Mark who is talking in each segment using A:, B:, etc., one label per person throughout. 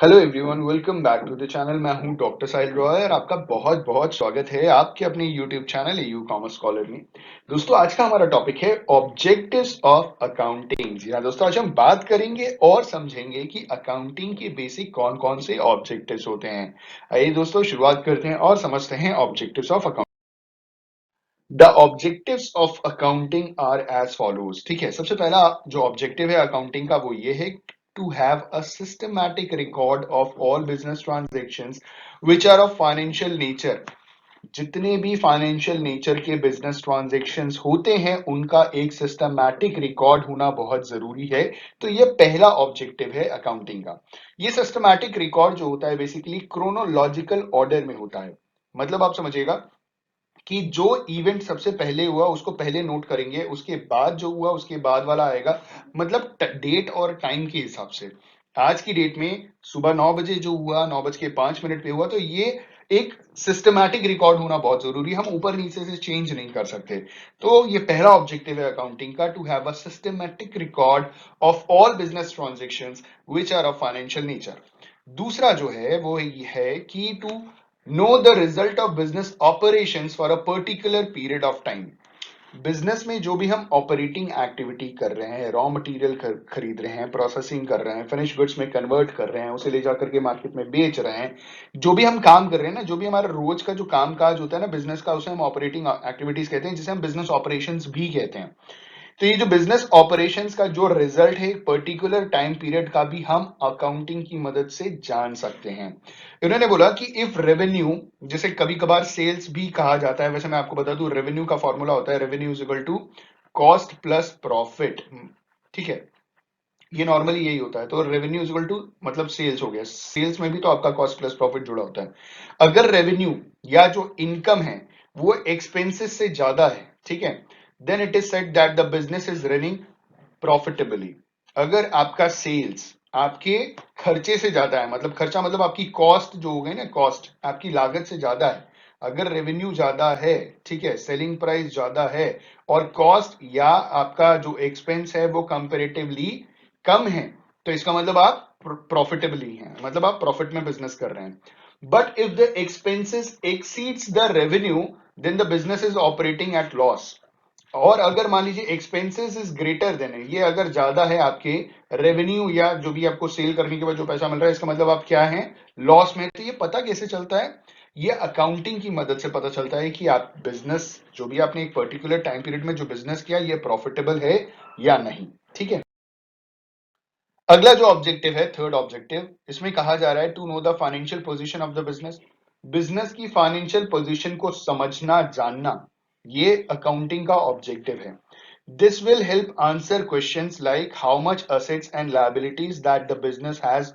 A: Hello everyone, welcome back to the channel. मैं हूं doctor साहिल रॉय और आपका बहुत बहुत स्वागत है आपके अपने YouTube channel you commerce scholar में। दोस्तों, आज का हमारा टॉपिक है ऑब्जेक्टिव्स ऑफ अकाउंटिंग। जी हाँ दोस्तों, आज हम बात करेंगे और समझेंगे कि अकाउंटिंग के बेसिक कौन कौन से ऑब्जेक्टिव्स होते हैं। आइए दोस्तों, शुरुआत करते हैं और समझते हैं objectives of accounting. The objectives of accounting are as follows. ठीक है, सबसे पहला जो ऑब्जेक्टिव है अकाउंटिंग का वो ये है to have a systematic record of all business transactions which are of financial nature. जितने भी फाइनेंशियल नेचर के बिजनेस ट्रांजैक्शंस होते हैं उनका एक सिस्टमैटिक रिकॉर्ड होना बहुत जरूरी है। तो ये पहला ऑब्जेक्टिव है अकाउंटिंग का। ये सिस्टमैटिक रिकॉर्ड जो होता है बेसिकली क्रोनोलॉजिकल ऑर्डर में होता है। मतलब आप समझिएगा कि जो इवेंट सबसे पहले हुआ उसको पहले नोट करेंगे, उसके बाद जो हुआ उसके बाद वाला आएगा। मतलब डेट और टाइम के हिसाब से आज की डेट में सुबह 9 बजे जो हुआ, 9:05 पे हुआ, तो ये एक सिस्टमैटिक रिकॉर्ड होना बहुत जरूरी है। हम ऊपर नीचे से चेंज नहीं कर सकते। तो ये पहला ऑब्जेक्टिव है अकाउंटिंग का, to have a systematic record of all business transactions which are of financial nature. दूसरा जो है वो ये है कि to know the result of business operations for a particular period of time. Business में जो भी हम ऑपरेटिंग एक्टिविटी कर रहे हैं, रॉ मटेरियल खरीद रहे हैं, प्रोसेसिंग कर रहे हैं, फिनिश गुड्स में कन्वर्ट कर रहे हैं, उसे ले जाकर के मार्केट में बेच रहे हैं, जो भी हम काम कर रहे हैं ना, जो भी हमारा रोज का जो काम काज होता है ना बिजनेस का, उसे हम ऑपरेटिंग एक्टिविटीज कहते हैं, जिसे हम बिजनेस ऑपरेशंस भी कहते हैं। तो ये जो बिजनेस ऑपरेशंस का जो रिजल्ट है एक पर्टिकुलर टाइम पीरियड का भी हम अकाउंटिंग की मदद से जान सकते हैं। इन्होंने बोला कि इफ रेवेन्यू, जैसे कभी कभार सेल्स भी कहा जाता है, वैसे मैं आपको बता दूं रेवेन्यू का फॉर्मूला होता है revenue is equal to cost plus profit. ठीक है, ये नॉर्मली यही होता है। तो रेवेन्यू इज इक्वल टू मतलब सेल्स हो गया, सेल्स में भी तो आपका कॉस्ट प्लस प्रॉफिट जुड़ा होता है। अगर रेवेन्यू या जो इनकम है वो एक्सपेंसेस से ज्यादा है, ठीक है, then it is said that the business is running profitably. अगर आपका सेल्स आपके खर्चे से ज्यादा है, मतलब खर्चा मतलब आपकी कॉस्ट जो हो गई ना, कॉस्ट आपकी लागत से ज्यादा है। अगर रेवेन्यू ज्यादा है, ठीक है, सेलिंग प्राइस ज्यादा है, और कॉस्ट या आपका जो एक्सपेंस है वो कंपेरेटिवली कम है, तो इसका मतलब आप प्रॉफिटेबली हैं, मतलब आप प्रॉफिट में बिजनेस कर रहे हैं। But if the expenses exceeds the revenue, then the business is operating at loss. और अगर मान लीजिए एक्सपेंसेस इज ग्रेटर देन है, ये अगर ज्यादा है आपके रेवेन्यू या जो भी आपको सेल करने के बाद जो पैसा मिल रहा है, इसका मतलब आप क्या है, लॉस में। तो ये पता कैसे चलता है, ये अकाउंटिंग की मदद से पता चलता है कि आप बिजनेस जो भी आपने एक पर्टिकुलर टाइम पीरियड में जो बिजनेस किया ये प्रॉफिटेबल है या नहीं। ठीक है, अगला जो ऑब्जेक्टिव है थर्ड ऑब्जेक्टिव, इसमें कहा जा रहा है to know the financial position of the business. Business की फाइनेंशियल पोजीशन को समझना जानना, ये अकाउंटिंग का ऑब्जेक्टिव है। This will help answer questions like how much assets and liabilities that the business has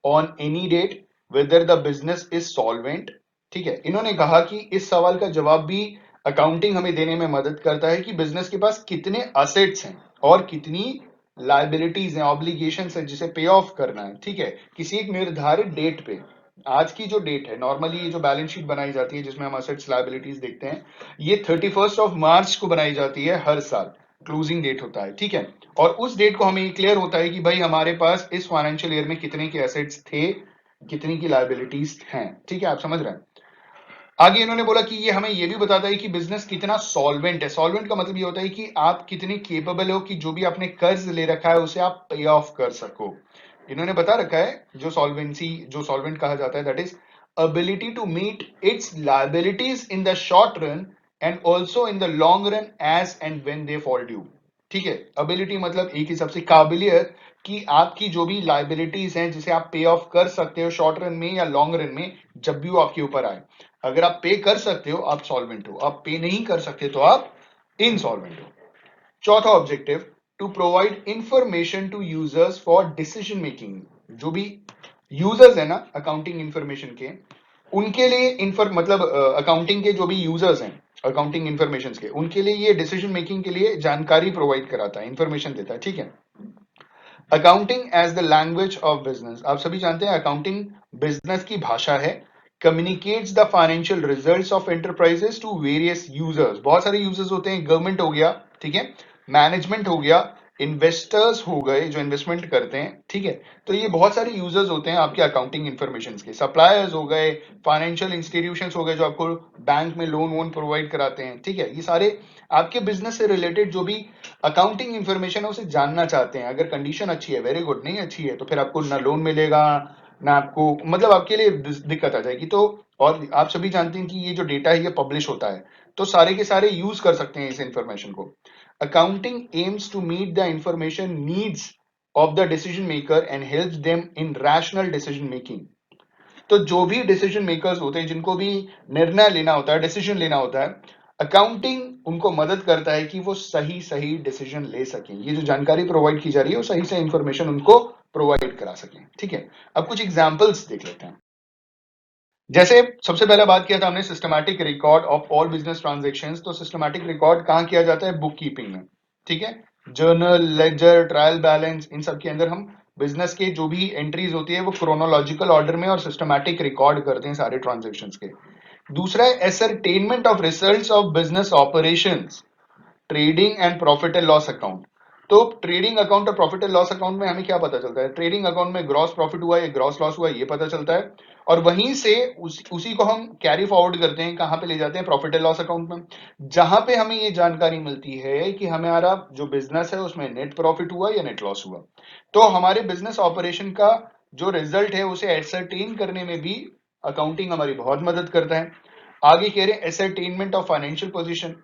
A: on any date, whether the business is solvent. ठीक है, इन्होंने कहा कि इस सवाल का जवाब भी अकाउंटिंग हमें देने में मदद करता है कि बिजनेस के पास कितने असेट्स हैं और कितनी लाइबिलिटीज हैं, ऑब्लिगेशन है जिसे पे ऑफ करना है। ठीक है, किसी एक निर्धारित डेट पे, आज की जो डेट है, नॉर्मली ये जो बैलेंस शीट बनाई जाती है जिसमें हम असेट्स लाइबिलिटीज देखते हैं, ये 31 मार्च को बनाई जाती है हर साल, क्लोजिंग डेट होता है। ठीक है, और उस डेट को हमें ये क्लियर होता है कि भाई हमारे पास इस फाइनेंशियल ईयर में कितने के एसेट्स थे, कितनी की लाइबिलिटीज हैं। ठीक है, आप समझ रहे हैं। आगे इन्होंने बोला कि ये हमें ये भी बताता है कि बिजनेस कितना सॉल्वेंट है। सॉल्वेंट का मतलब ये होता है कि आप कितने केपेबल हो कि जो भी आपने कर्ज ले रखा है उसे आप पे ऑफ कर सको। इन्होंने बता रखा है जो सॉल्वेंसी, जो सॉल्वेंट कहा जाता है, that is ability to meet its liabilities in the short run and also in the long run as and when they fall due। ठीक है, ability मतलब एक हिसाब से काबिलियत कि आपकी जो भी लाइबिलिटीज हैं जिसे आप पे ऑफ कर सकते हो शॉर्ट रन में या लॉन्ग रन में, जब भी वो आपके ऊपर आए। अगर आप पे कर सकते हो आप सॉल्वेंट हो, आप पे नहीं कर सकते तो आप इनसॉल्वेंट हो। चौथा objective, to provide information to users for decision making. जो भी यूजर्स है ना अकाउंटिंग इंफॉर्मेशन के, उनके लिए मतलब अकाउंटिंग के जो भी यूजर्स हैं अकाउंटिंग इंफॉर्मेशन के, उनके लिए ये डिसीजन मेकिंग के लिए जानकारी प्रोवाइड कराता है, इंफॉर्मेशन देता है। ठीक है, accounting as the language of business, आप सभी जानते हैं अकाउंटिंग बिजनेस की भाषा है। Communicates the financial results of enterprises to various users. बहुत सारे यूजर्स होते हैं, गवर्नमेंट हो गया, ठीक है, मैनेजमेंट हो गया, इन्वेस्टर्स हो गए जो इन्वेस्टमेंट करते हैं, ठीक है। तो ये बहुत सारे यूजर्स होते हैं आपके अकाउंटिंग इन्फॉर्मेशन के। सप्लायर्स हो गए, फाइनेंशियल इंस्टीट्यूशंस हो गए जो आपको बैंक में लोन वोन प्रोवाइड कराते हैं, ठीक है। ये सारे आपके बिजनेस से रिलेटेड जो भी अकाउंटिंग इन्फॉर्मेशन है उसे जानना चाहते हैं। अगर कंडीशन अच्छी है, वेरी गुड, नहीं अच्छी है तो फिर आपको ना लोन मिलेगा, ना आपको, मतलब आपके लिए दिक्कत आ जाएगी। तो और आप सभी जानते हैं कि ये जो डेटा है ये पब्लिश होता है, तो सारे के सारे यूज कर सकते हैं इस इंफॉर्मेशन को। Accounting aims to meet the information needs of the decision maker and helps them in rational decision making. तो जो भी डिसीजन मेकर्स होते हैं, जिनको भी निर्णय लेना होता है, डिसीजन लेना होता है, अकाउंटिंग उनको मदद करता है कि वो सही सही डिसीजन ले सकें। ये जो जानकारी प्रोवाइड की जा रही है वो सही से इंफॉर्मेशन उनको प्रोवाइड करा सकें, ठीक है। अब कुछ एग्जांपल्स देख लेते हैं। जैसे सबसे पहले बात किया था हमने systematic record of all business transactions. तो सिस्टमैटिक रिकॉर्ड कहाँ किया जाता है? बुक कीपिंग में, ठीक है। जर्नल, लेजर, ट्रायल बैलेंस, इन सब के अंदर हम बिजनेस के जो भी एंट्रीज होती है वो क्रोनोलॉजिकल ऑर्डर में और सिस्टमैटिक रिकॉर्ड करते हैं सारे ट्रांजैक्शंस के। दूसरा है ascertainment of results of business operations, trading and profit and loss account. तो ट्रेडिंग अकाउंट और प्रॉफिट एंड लॉस अकाउंट में हमें क्या पता चलता है? ट्रेडिंग अकाउंट में ग्रॉस प्रॉफिट हुआ या ग्रॉस लॉस हुआ ये पता चलता है, और वहीं से उसी को हम कैरी फॉरवर्ड करते हैं, कहां पे ले जाते हैं? प्रॉफिट एंड लॉस अकाउंट में, जहां पे हमें ये जानकारी मिलती है कि हमारा जो बिजनेस है उसमें नेट प्रॉफिट हुआ या नेट लॉस हुआ। तो हमारे बिजनेस ऑपरेशन का जो रिजल्ट है उसे एसरटेन करने में भी अकाउंटिंग हमारी बहुत मदद करता है। आगे कह रहे हैं एसरटेनमेंट ऑफ फाइनेंशियल पोजीशन।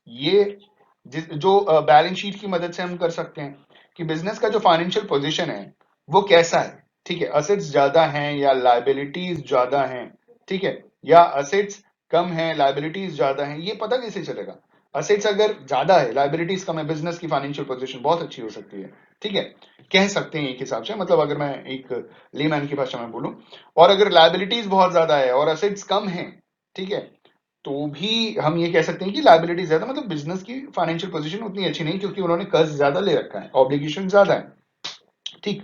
A: ये जो बैलेंस शीट की मदद से हम कर सकते हैं कि बिजनेस का जो फाइनेंशियल पोजीशन है वो कैसा है, ठीक है। असेट्स ज्यादा हैं या लायबिलिटीज ज्यादा हैं, ठीक है, या असेट्स कम है, लायबिलिटीज ज्यादा हैं, ये पता कैसे चलेगा? असेट्स अगर ज्यादा है, लायबिलिटीज कम है, बिजनेस की फाइनेंशियल पोजीशन बहुत अच्छी हो सकती है, ठीक है, कह सकते हैं एक हिसाब से, मतलब अगर मैं एक लेमैन की भाषा में बोलूं। और अगर लायबिलिटीज बहुत ज्यादा है और असेट्स कम है, ठीक है, तो भी हम ये कह सकते हैं कि लायबिलिटी ज्यादा, मतलब बिजनेस की फाइनेंशियल पोजीशन उतनी अच्छी नहीं, क्योंकि उन्होंने कर्ज ज्यादा ले रखा है, ऑब्लिगेशन ज्यादा है, ठीक।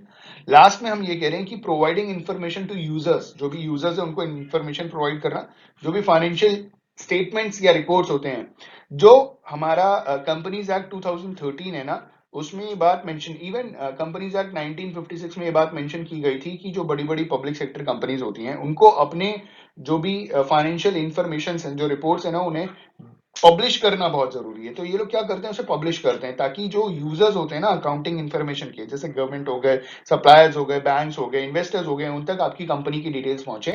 A: लास्ट में हम ये कह रहे हैं कि प्रोवाइडिंग इंफॉर्मेशन टू यूजर्स, जो भी यूजर्स है उनको इंफॉर्मेशन प्रोवाइड करना, जो भी फाइनेंशियल स्टेटमेंट्स या रिपोर्ट्स होते हैं। जो हमारा कंपनीज एक्ट 2013 है ना, उसमें ये बात मेंशन, इवन कंपनीज एक्ट 1956 में ये बात मेंशन की गई थी कि जो बड़ी बड़ी पब्लिक सेक्टर कंपनीज होती हैं उनको अपने जो भी फाइनेंशियल इंफॉर्मेशन है, जो रिपोर्ट्स है ना, उन्हें पब्लिश करना बहुत जरूरी है। तो ये लोग क्या करते हैं, उसे पब्लिश करते हैं ताकि जो यूजर्स होते हैं ना अकाउंटिंग इन्फॉर्मेशन के, जैसे गवर्नमेंट हो गए, सप्लायर्स हो गए, बैंक्स हो गए, इन्वेस्टर्स हो गए, उन तक आपकी कंपनी की डिटेल्स पहुंचे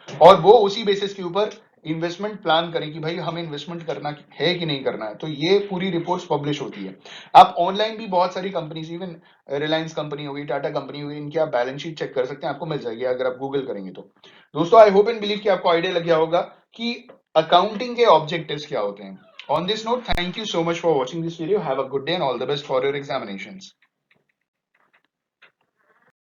A: और वो उसी बेसिस के ऊपर इन्वेस्टमेंट प्लान करें कि भाई हमें इन्वेस्टमेंट करना है कि नहीं करना है। तो ये पूरी रिपोर्ट्स पब्लिश होती है। आप ऑनलाइन भी बहुत सारी कंपनीज, इवन रिलायंस कंपनी हो गई, टाटा कंपनी हो गई, इनकी आप बैलेंस शीट चेक कर सकते हैं, आपको मिल जाएगी अगर आप गूगल करेंगे तो। दोस्तों, आई होप एंड बिलीव कि आपको आइडिया लग गया होगा कि अकाउंटिंग के ऑब्जेक्टिव्स क्या होते हैं। On this note, thank you so much for watching this video. Have a good day and all the best for your examinations.